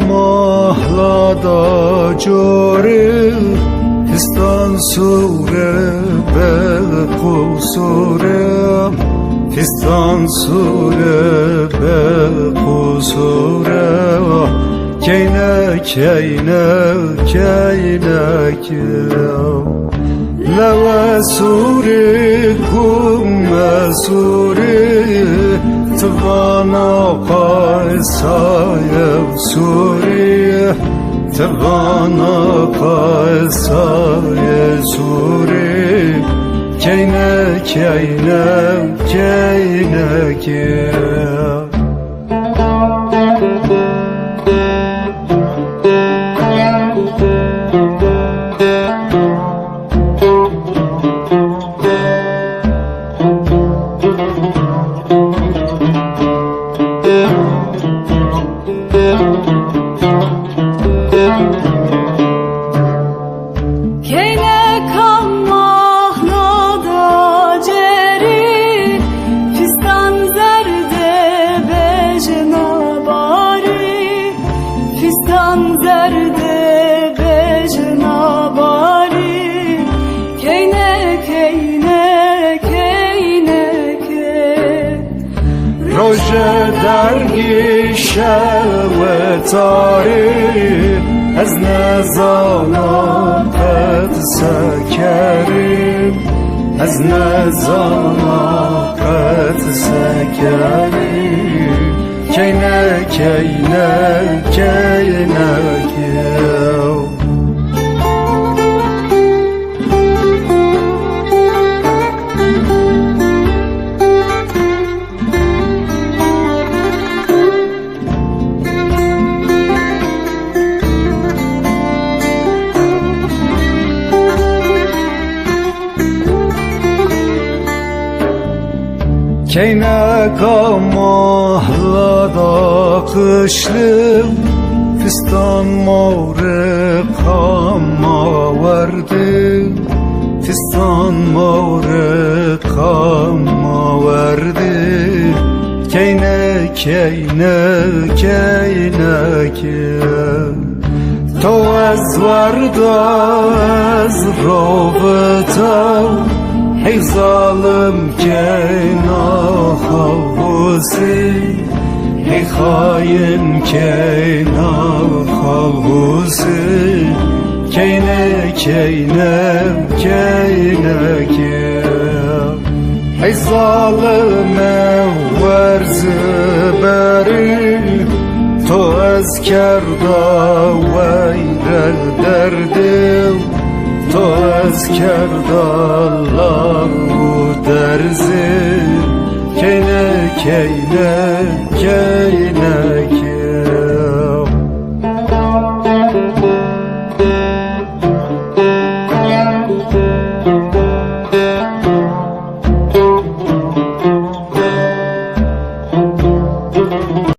mahlada jori Fistan sure bel kusure Fistan sure bel kusure Keyne keyne keyne Leve suri kumme suri Tavana qaysayev suri Tavana qaysayev suri Keyne keyne keyne Roje dergi şevetari Ez nezana qed sekerim Ez nezana qed sekerim Keyne keyne keyne Keyne mahlada kışlı Fistan mavre kama verdi Fistan mavre kama verdi Keyne keyne keyne To ez varda ez robeta Hey zalim keyna havusi Hey hain keyna havusi Keyne keyne keyne Hey zalime verzi beri To ez kerda veyrel derdim To ez kerdallahu derzi Keyne keyne keyne